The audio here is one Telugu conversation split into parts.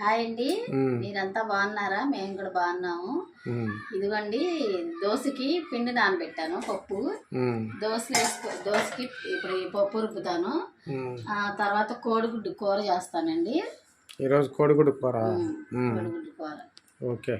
హాయ్ అండి, మీరంతా బాగున్నారా? మేము కూడా బాగున్నాము. ఇదిగోండి, దోశకి పిండి నానబెట్టాను. పప్పు దోశకి ఇప్పుడు ఈ పప్పు రుబ్బుతాను. తర్వాత కోడిగుడ్డు కూర చేస్తానండి. ఈరోజు కోడిగుడ్డు కూర. కోడిగుడ్డు కూర. ఓకే.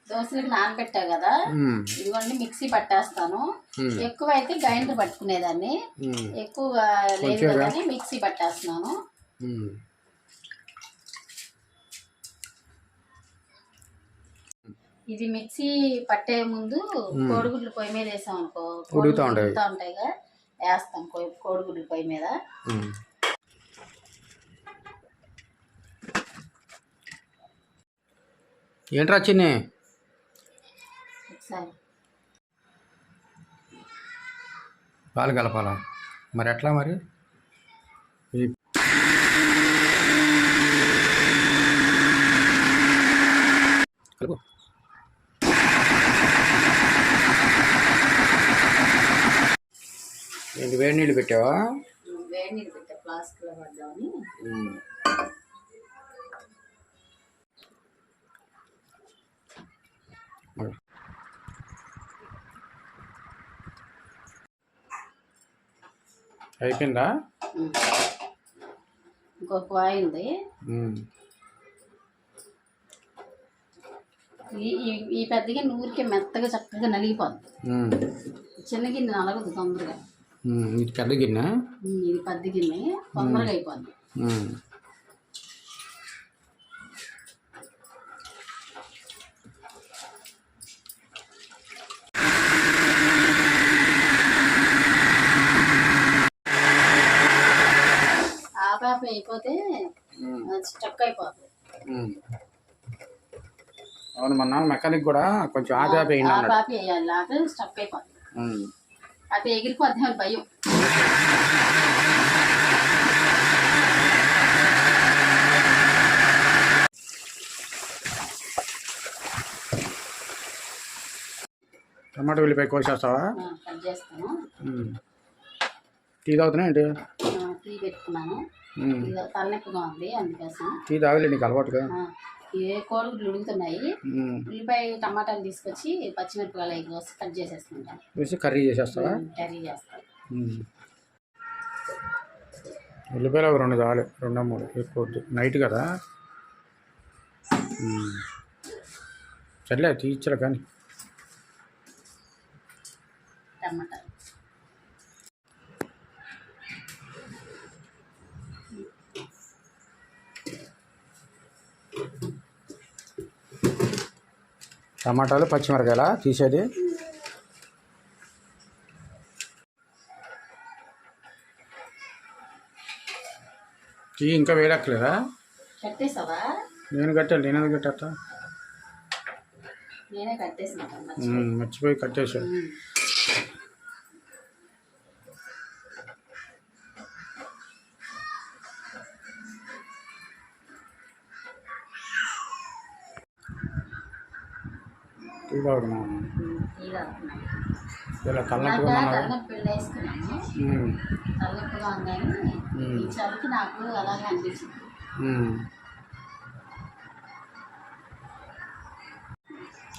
దోశలకు నానబెట్టా కదా, ఇదిగోండి మిక్సీ పట్టేస్తాను. ఎక్కువ అయితే గ్రైండర్ పట్టుకునేదాన్ని, ఎక్కువ లేదు కదా అని మిక్సీ పట్టేస్తున్నాను. ఇది మిక్సీ పట్టే ముందు కోడిగుడ్లు పొయ్యి మీద వేసాం అనుకో, ఉడుకుతా ఉంటాయిగా, వేస్తాం కోడిగుడ్లు పొయ్యి మీద. ఏంట్రా చిన్ని? పాలు కలపాలా? మరి ఎట్లా? మరి కలుపు. ఏంటి వేడి నీళ్ళు పెట్టావా? వేడి నీళ్ళు పెట్టా, ఫ్లాస్క్లో పడ్డామని. అయిపోయిందా? ఇంకొక వాయి ఉంది. ఈ పెద్దగా నూరికే మెత్తగా చక్కగా నలిగిపోద్ది. చిన్న గిన్నె నలగదు తొందరగా. ఇది పెద్ద గిన్నె, ఇది పెద్ద గిన్నె, తొందరగా అయిపోద్ది. ఆపాప అయిపోతే స్టక్ అయిపోతుంది. అవును, మొన్న మెకానిక్ కూడా కొంచెం ఆపాప వేయాలి, లేకపోతే స్టక్ అయిపోతుంది. అది ఎగిరిపోద్ది అని భయం. టమాటా ఉల్లిపాయ కోసేస్తావా? కట్ చేస్తాను. టీ తాగుతున్నా ఏంటి? టీ పెట్టుకున్నాను, తలనొప్పిగా ఉంది అందుకోసం. టీ తాగలే నీకు అలవాటుగా? ఏ కోడిగుడ్లు ఉడుకుతున్నాయి, ఉల్లిపాయ టమాటాలు తీసుకొచ్చి పచ్చిమిరపకాయలు కోసి కట్ చేసేసుకుంటాను. వేసి కర్రీ చేసేస్తావా? కర్రీ చేస్తాను. ఉల్లిపాయలు ఒక 2 చాలు, 2 3 ఎక్కువ నైట్ కదా. సర్లే తీర్చలే కానీ. టమాటా టమాటాలు పచ్చిమిరకాయలా తీసేది? టీ ఇంకా వేడక్కలేదా? కట్టేసావా? నేను కట్టాను. నేను ఎందుకు కట్టేస్తా? నేనే కట్టేసిన, మర్చిపోయి కట్టేసాను. టీ తాగుతున్నా. ఇలా తలనొప్పిగా తలనొప్పిగా ఉందని ఈ చలికి నాకు అలాగే అనిపించింది.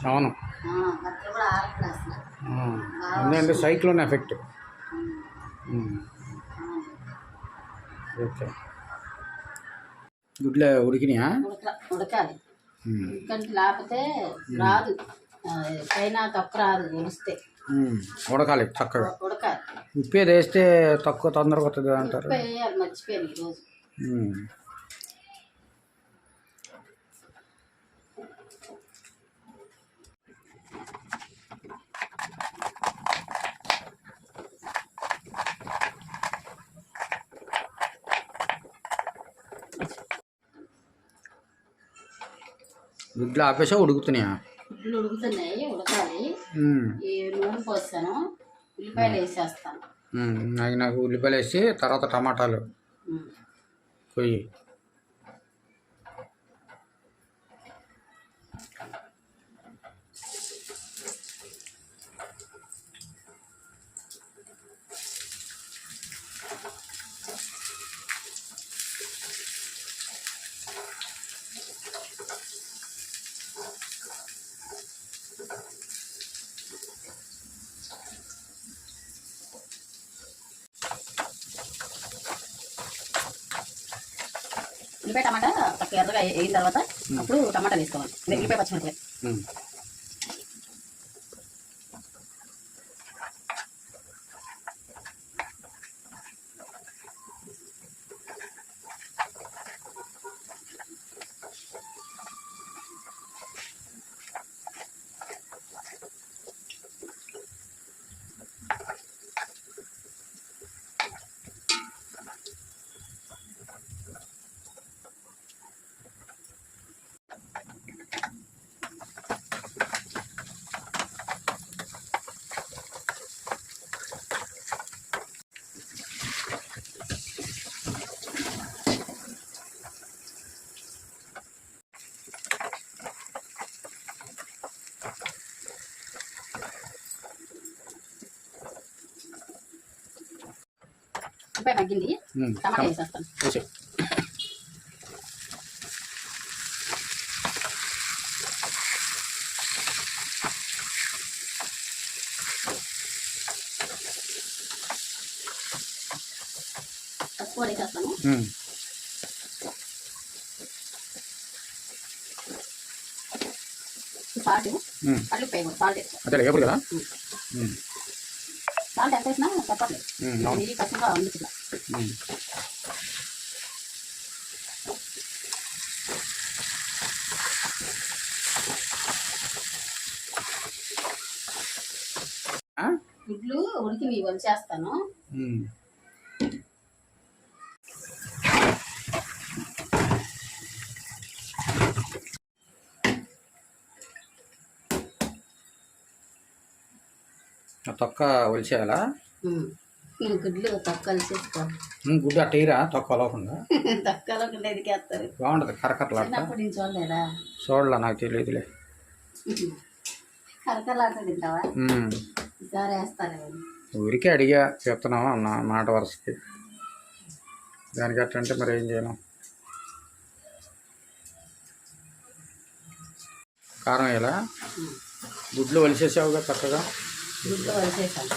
అవును, బట్టలు కూడా ఆరట్లేదు అసలు. ఎందుకంటే సైక్లోన్ ఎఫెక్ట్. ఓకే. గుడ్లు ఉడికినాయా? ఉడకాలి, ఎందుకంటే లేకపోతే రాదు, పైన తక్కువ రాదు ఉడిస్తే. ఉడకాలి చక్కగా. ఉడకాలి. ఉప్పు ఏది వేస్తే తక్కువ తొందరగా వస్తుంది అంటారు. వేయాలి, మర్చిపోయాను ఈరోజు. గుడ్లు ఆపేసా ఉడుకుతున్నాయా? గుడ్లు ఉడుకుతున్నాయి, ఉడకాలి. ఈ నూనె పోస్తాను, ఉల్లిపాయలు వేసేస్తాను. నాకు ఉల్లిపాయలు వేసి తర్వాత టమాటాలు పొయ్యి. ఉల్లిపాయ టమాటా చక్కగా ఎర్రగా అయిన తర్వాత అప్పుడు టమాటాలు వేసుకోవాలి. ఉల్లిపాయ పచ్చిమిరపకాయ. ఉల్లిపాయ మగ్గింది, టమాటా వేసేస్తాను. పసుపు వేసేస్తాను. సాల్ట్ అల్లిపాయ కూడా సాల్ట్ వేస్తాను. ఎప్పుడు కదా సాల్ట్ ఎంత వేసినా చెప్పట్లేదు, ఇది కష్టంగా అందుతుంది. గుడ్లు ఉడికి వంచేస్తాను. తొక్క ఒలిచేయాలా? గుడ్లు తొక్కలు చేసుకోవాలి. గుడ్డు అట్టేరా తొక్క అలవకుండా? తొక్కలో ఎదికేస్తారు, బాగుంటుంది. కరకరలాట చూడలేదా? చూడలే, నాకు తెలియదులే. కరకరలాట తింటావా? ఈసారి వేస్తారా? ఊరికే అడిగా, చెప్తున్నావా అన్న మాట వరుసకి. దానికి అట్టంటే మరి ఏం చేయను. కారం వేయాలా? గుడ్లు వలిసేసావుగా చక్కగా. గుడ్లు వలిసేసాను.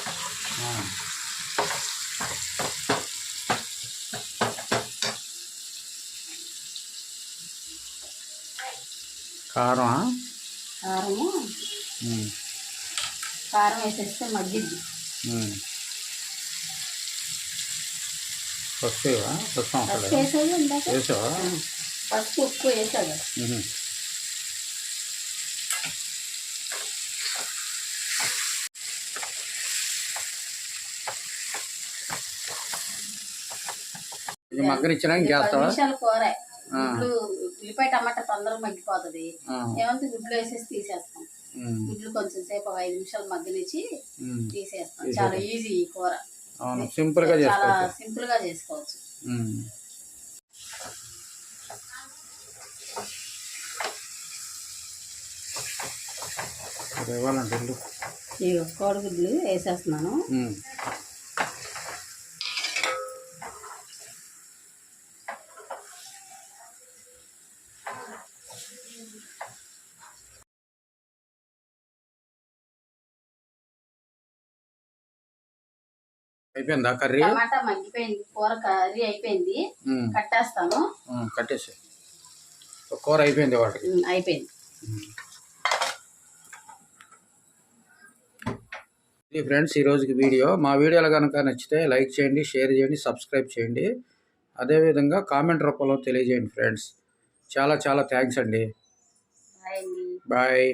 కారం కారం వేసేస్తే మగ్గిద్ది. పసుపు పసుపు వేసావు ఇందాక? వేసావా? పసుపు ఉప్పు వేసావు. మగ్గనిచ్చినా ఇంకేస్తావా? నిమిషాలు కూర. గుడ్లు ఉల్లిపాయ టమాటా తొందరగా మగ్గిపోతుంది. ఏమంటే గుడ్లు వేసేసి తీసేస్తాం. గుడ్లు కొంచెం సేపు 5 నిమిషాలు మగ్గనిచ్చి తీసేస్తాం. చాలా ఈజీ ఈ కూర. సింపుల్ గా చాలా సింపుల్ గా చేసుకోవచ్చు. కోడిగుడ్లు వేసేస్తున్నాను. అయిపోయిందా కర్రీ? టమాటా మగ్గిపోయింది, కూర కర్రీ అయిపోయింది. కట్టేస్తాను. కట్టేసి కూర అయిపోయింది. వాటికి అయిపోయింది. ఇది ఫ్రెండ్స్ ఈ రోజుకి వీడియో. మా వీడియోలు కనుక నచ్చితే లైక్ చేయండి, షేర్ చేయండి, సబ్స్క్రైబ్ చేయండి. అదేవిధంగా కామెంట్ రూపంలో తెలియజేయండి ఫ్రెండ్స్. చాలా చాలా థ్యాంక్స్ అండి. బాయ్.